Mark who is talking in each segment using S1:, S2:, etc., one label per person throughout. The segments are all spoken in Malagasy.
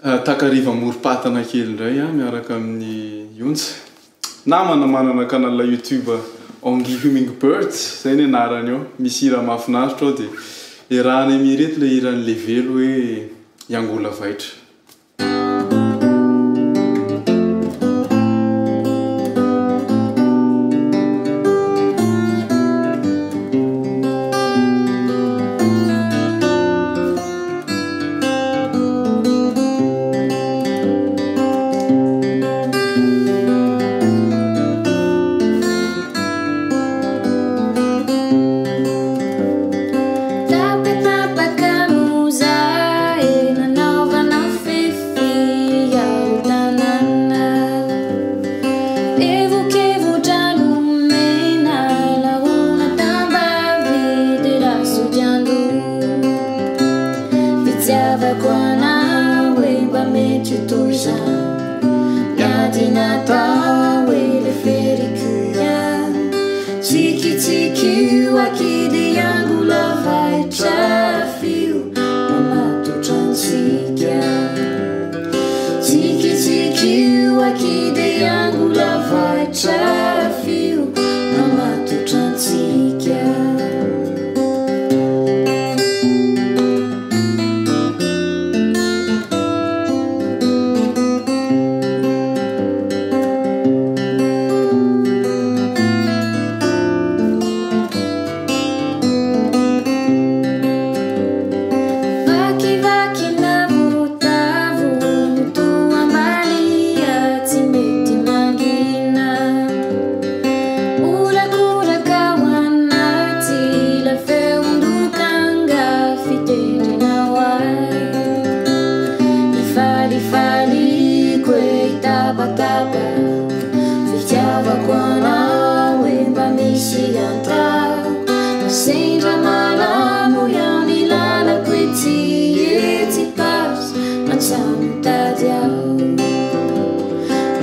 S1: Takariva morom-patana kely indray miaraka amin'ny ontsa. Namana manana canal YouTube Angie Hummingbird, zay ny anarany eo. Misy hira mahafinaritra ao dia irahany mireto ilay hiran'ny Levelo hoe Iangolao vaitra.
S2: Aqui de Iangolao vaitra fio mamato transiga. Tiki aqui de Iangolao vaitra fio mamato transiga. Sendra malamo iao ny lalako ety etsy pasy antsanotady ao.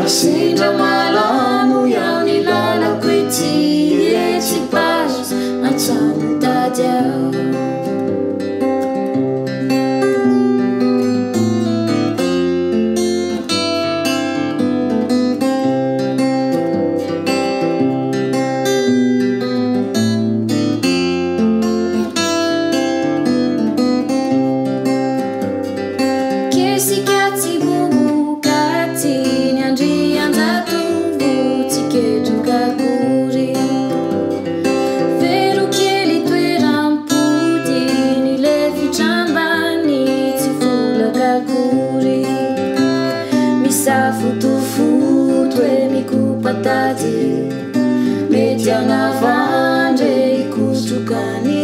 S2: Sendra malamo iao ny lalako ety etsy pasy antsanotady ao. Futo e mi culpa tadi, meti a navandre i kustrukani.